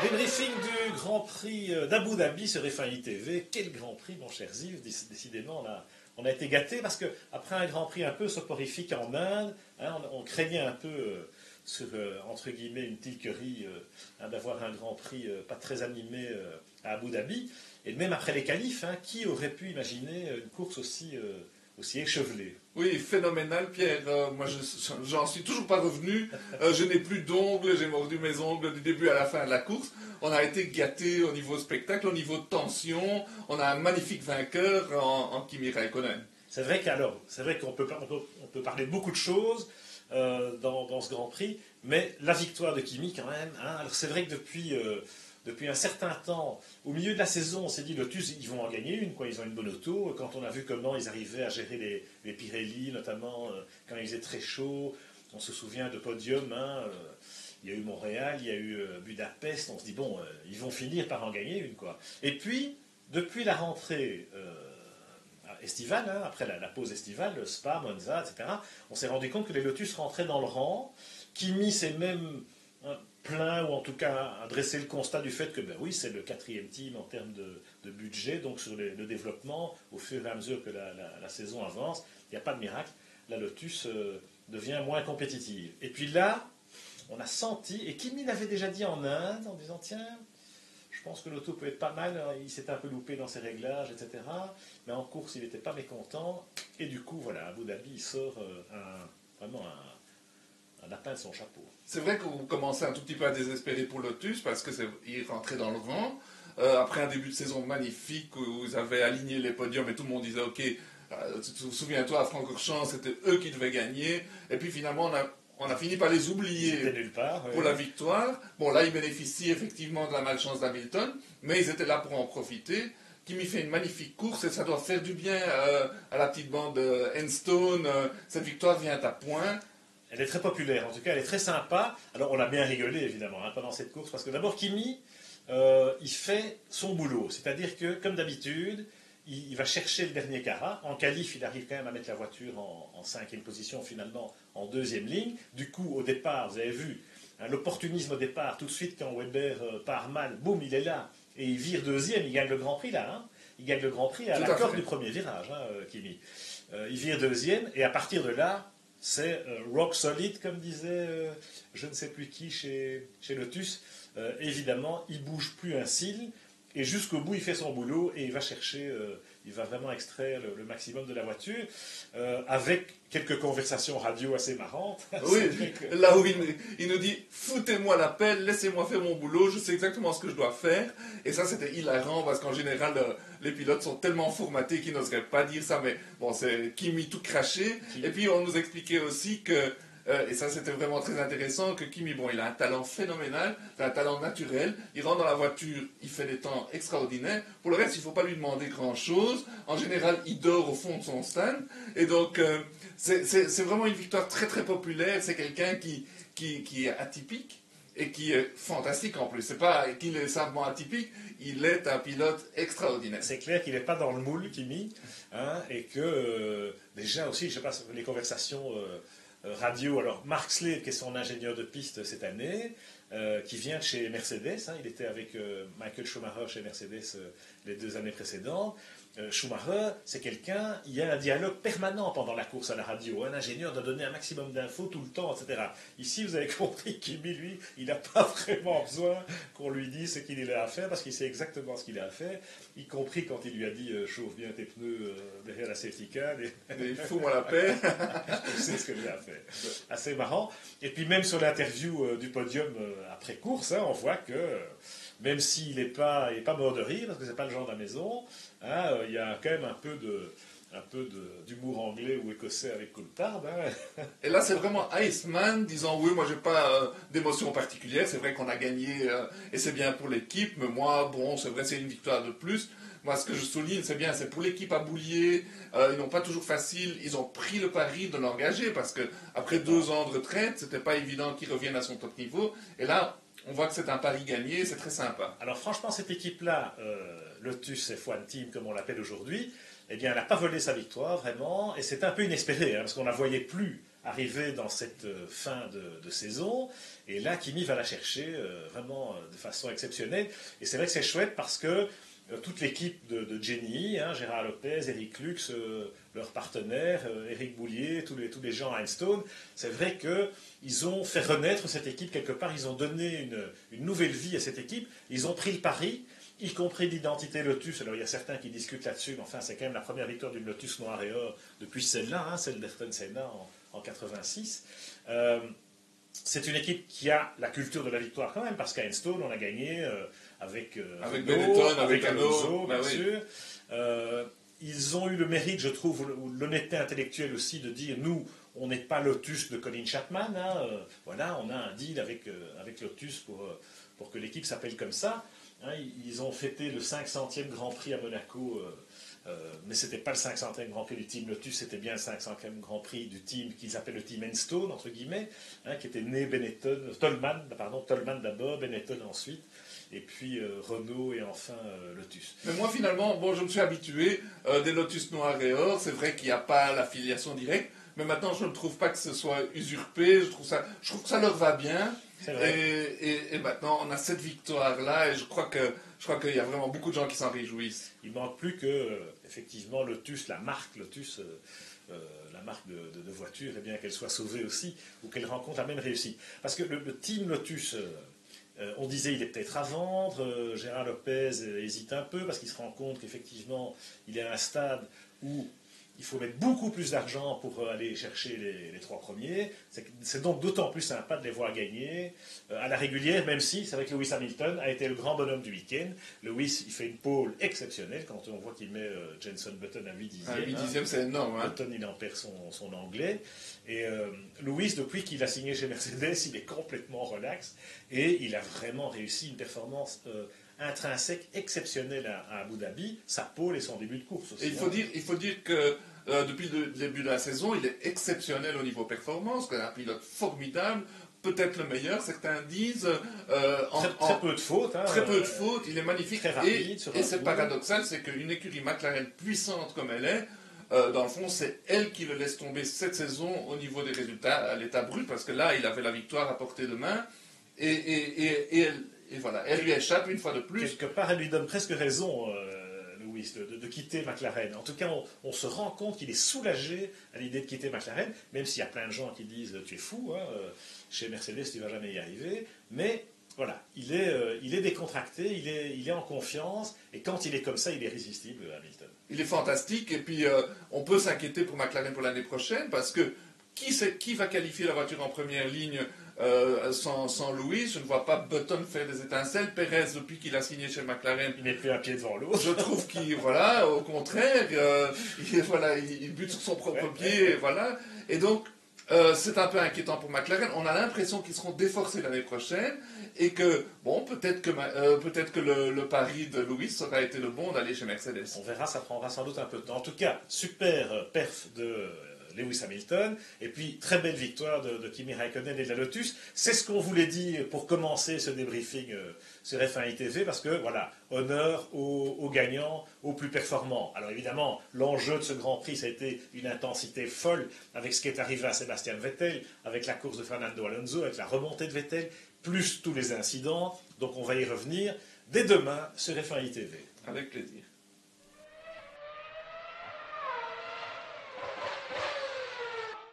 Débriefing du Grand Prix d'Abu Dhabi sur FAI TV. Quel Grand Prix, mon cher Ziv. Décidément, on a été gâtés parce qu'après un Grand Prix un peu soporifique en Inde, hein, on craignait un peu, sur, entre guillemets, une tilquerie, d'avoir un Grand Prix pas très animé à Abu Dhabi. Et même après les qualifs, hein, qui aurait pu imaginer une course aussi échevelée? Oui, phénoménal, Pierre. Moi, j'en suis toujours pas revenu. Je n'ai plus d'ongles, j'ai mordu mes ongles du début à la fin de la course. On a été gâtés au niveau spectacle, au niveau tension. On a un magnifique vainqueur en Kimi Raikkonen. C'est vrai qu'on peut parler de beaucoup de choses dans ce Grand Prix, mais la victoire de Kimi quand même. Hein, alors c'est vrai que depuis un certain temps, au milieu de la saison, on s'est dit Lotus, ils vont en gagner une, quoi. Ils ont une bonne auto. Quand on a vu comment ils arrivaient à gérer les Pirelli, notamment quand il faisait très chaud, on se souvient de podium. Hein, il y a eu Montréal, il y a eu Budapest. On se dit bon, ils vont finir par en gagner une, quoi. Et puis, depuis la rentrée estivale, hein, après la pause estivale, le Spa, Monza, etc., on s'est rendu compte que les Lotus rentraient dans le rang. Kimi s'est même plaint, ou en tout cas adresser le constat du fait que ben oui, c'est le quatrième team en termes de budget, donc sur le développement, au fur et à mesure que la saison avance, il n'y a pas de miracle, la Lotus devient moins compétitive. Et puis là, on a senti, et Kimi l'avait déjà dit en Inde, en disant tiens, je pense que l'auto peut être pas mal, il s'était un peu loupé dans ses réglages, etc. Mais en course, il n'était pas mécontent, et du coup, voilà, Abu Dhabi, il sort vraiment un lapin de son chapeau. C'est vrai qu'on commençait un tout petit peu à désespérer pour Lotus parce qu'il rentrait dans le rang. Après un début de saison magnifique où ils avaient aligné les podiums et tout le monde disait ok, souviens-toi à Francorchamps, c'était eux qui devaient gagner. Et puis finalement on a fini par les oublier nulle part, pour la victoire. Bon là ils bénéficient effectivement de la malchance d'Hamilton, mais ils étaient là pour en profiter. Kimi fait une magnifique course et ça doit faire du bien à la petite bande Enstone. Cette victoire vient à point. Elle est très populaire, en tout cas elle est très sympa. Alors on a bien rigolé évidemment hein, pendant cette course, parce que d'abord Kimi, il fait son boulot. C'est-à-dire que comme d'habitude, il va chercher le dernier carat. En qualif, il arrive quand même à mettre la voiture en cinquième position, finalement en deuxième ligne. Du coup, au départ, vous avez vu, hein, l'opportunisme au départ, tout de suite quand Weber part mal, boum, il est là. Et il vire deuxième, il gagne le Grand Prix là. Hein. Il gagne le Grand Prix à la corde du premier virage, hein, Kimi. Il vire deuxième, et à partir de là, c'est rock solid, comme disait je ne sais plus qui chez Lotus. Évidemment, il ne bouge plus un cil, et jusqu'au bout, il fait son boulot, et il va chercher, il va vraiment extraire le maximum de la voiture, avec quelques conversations radio assez marrantes. Oui, là où il nous dit « Foutez-moi la pelle, laissez-moi faire mon boulot, je sais exactement ce que je dois faire ». Et ça, c'était hilarant, parce qu'en général, les pilotes sont tellement formatés qu'ils n'oseraient pas dire ça, mais bon, c'est Kimi tout craché. Et puis, on nous expliquait aussi que, et ça, c'était vraiment très intéressant, que Kimi, bon, il a un talent phénoménal, un talent naturel, il rentre dans la voiture, il fait des temps extraordinaires. Pour le reste, il ne faut pas lui demander grand-chose. En général, il dort au fond de son stand. Et donc, c'est vraiment une victoire très très populaire. C'est quelqu'un qui est atypique et qui est fantastique en plus. C'est pas qu'il est simplement atypique, il est un pilote extraordinaire. C'est clair qu'il n'est pas dans le moule, Kimi, hein, et que déjà aussi, je sais pas, les conversations radio. Alors, Mark Slade, qui est son ingénieur de piste cette année, qui vient de chez Mercedes, hein, il était avec Michael Schumacher chez Mercedes les 2 années précédentes. Schumacher, c'est quelqu'un, il y a un dialogue permanent pendant la course à la radio. Un ingénieur doit donner un maximum d'infos tout le temps, etc. Ici, vous avez compris qu'Kimi, lui, il n'a pas vraiment besoin qu'on lui dise ce qu'il a à faire, parce qu'il sait exactement ce qu'il a à faire, y compris quand il lui a dit chauffe bien tes pneus derrière la safety car. Et fous-moi la paix. Je sais ce que j'ai à faire. Assez marrant. Et puis même sur l'interview du podium après course, hein, on voit que même s'il n'est pas mort de rire, parce que c'est pas le genre de la maison, hein, il y a quand même un peu d'humour anglais ou écossais avec Coulthard. Hein. Et là, c'est vraiment Iceman disant oui, moi j'ai pas d'émotion particulière. C'est vrai qu'on a gagné et c'est bien pour l'équipe, mais moi, bon, c'est vrai, c'est une victoire de plus. Moi, ce que je souligne, c'est bien, c'est pour l'équipe à Boulier. Ils n'ont pas toujours facile. Ils ont pris le pari de l'engager parce que après 2 ans de retraite, c'était pas évident qu'il revienne à son top niveau. Et là, on voit que c'est un pari gagné, c'est très sympa. Alors franchement, cette équipe-là, Lotus F1 Team, comme on l'appelle aujourd'hui, eh bien, elle n'a pas volé sa victoire, vraiment, et c'est un peu inespéré, hein, parce qu'on ne la voyait plus arriver dans cette fin de saison. Et là, Kimi va la chercher vraiment de façon exceptionnelle. Et c'est vrai que c'est chouette parce que toute l'équipe de Jenny, hein, Gérard Lopez, Eric Lux, leur partenaire, Eric Boulier, tous les gens à Enstone, c'est vrai qu'ils ont fait renaître cette équipe quelque part, ils ont donné une nouvelle vie à cette équipe, ils ont pris le pari, y compris l'identité Lotus. Alors il y a certains qui discutent là-dessus, mais enfin c'est quand même la première victoire d'une Lotus noir et or depuis celle-là, hein, celle d'Ayrton Senna en 86. C'est une équipe qui a la culture de la victoire quand même, parce qu'à Enstone, on a gagné avec Benetton, avec Alonso, bien oui. sûr. Ils ont eu le mérite, je trouve, ou l'honnêteté intellectuelle aussi, de dire, nous, on n'est pas Lotus de Colin Chapman. Hein, voilà, on a un deal avec Lotus pour que l'équipe s'appelle comme ça. Hein, ils ont fêté le 500e Grand Prix à Monaco, mais ce n'était pas le 500e Grand Prix du Team Lotus, c'était bien le 500e Grand Prix du team qu'ils appellent le Team Enstone, entre guillemets, hein, qui était né Tollman d'abord, Benetton ensuite, et puis Renault et enfin Lotus. Mais moi finalement, bon, je me suis habitué des Lotus noirs et or, c'est vrai qu'il n'y a pas l'affiliation directe, mais maintenant je ne trouve pas que ce soit usurpé, je trouve que ça leur va bien. Et maintenant on a cette victoire là et je crois qu'il y a vraiment beaucoup de gens qui s'en réjouissent. Il manque plus que effectivement Lotus, la marque Lotus, la marque de voiture, eh bien qu'elle soit sauvée aussi ou qu'elle rencontre la même réussite. Parce que le team Lotus, on disait il est peut-être à vendre. Gérard Lopez hésite un peu parce qu'il se rend compte qu'effectivement il est à un stade où il faut mettre beaucoup plus d'argent pour aller chercher les trois premiers. C'est donc d'autant plus sympa de les voir gagner à la régulière, même si c'est vrai que Lewis Hamilton a été le grand bonhomme du week-end. Lewis, il fait une pole exceptionnelle quand on voit qu'il met Jenson Button à 8 dixièmes. À 8 dixièmes, c'est énorme. Hein. Button, il en perd son anglais. Et Lewis, depuis qu'il a signé chez Mercedes, il est complètement relax. Et il a vraiment réussi une performance intrinsèque exceptionnelle à Abu Dhabi, sa pole et son début de course aussi. Et il faut dire que depuis le début de la saison, il est exceptionnel au niveau performance, c'est un pilote formidable, peut-être le meilleur, certains disent. Très peu de fautes. Hein, très peu de fautes, il est magnifique. Très rapide, et c'est paradoxal, c'est qu'une écurie McLaren puissante comme elle est, dans le fond, c'est elle qui le laisse tomber cette saison au niveau des résultats à l'état brut, parce que là, il avait la victoire à portée de main, et voilà, elle lui échappe une fois de plus. Quelque part, elle lui donne presque raison, Lewis, de quitter McLaren. En tout cas, on se rend compte qu'il est soulagé à l'idée de quitter McLaren, même s'il y a plein de gens qui disent « tu es fou, hein, chez Mercedes, tu ne vas jamais y arriver ». Mais voilà, il est décontracté, il est en confiance, et quand il est comme ça, il est irrésistible, Hamilton. Il est fantastique, et puis on peut s'inquiéter pour McLaren pour l'année prochaine, parce que qui va qualifier la voiture en première ligne sans Lewis? Je ne vois pas Button faire des étincelles. Perez, depuis qu'il a signé chez McLaren, il n'est plus un pied devant l'autre. Je trouve qu'il, voilà, au contraire, il bute sur son propre pied, voilà. Et donc, c'est un peu inquiétant pour McLaren. On a l'impression qu'ils seront déforcés l'année prochaine et que, bon, peut-être que le pari de Lewis aura été le bon d'aller chez Mercedes. On verra, ça prendra sans doute un peu de temps. En tout cas, super perf de Lewis Hamilton, et puis très belle victoire de Kimi Raikkonen et de la Lotus. C'est ce qu'on voulait dire pour commencer ce débriefing sur F1 ITV, parce que voilà, honneur aux gagnants, aux plus performants. Alors évidemment, l'enjeu de ce Grand Prix, ça a été une intensité folle avec ce qui est arrivé à Sébastien Vettel, avec la course de Fernando Alonso, avec la remontée de Vettel, plus tous les incidents. Donc on va y revenir dès demain sur F1 ITV. Avec plaisir.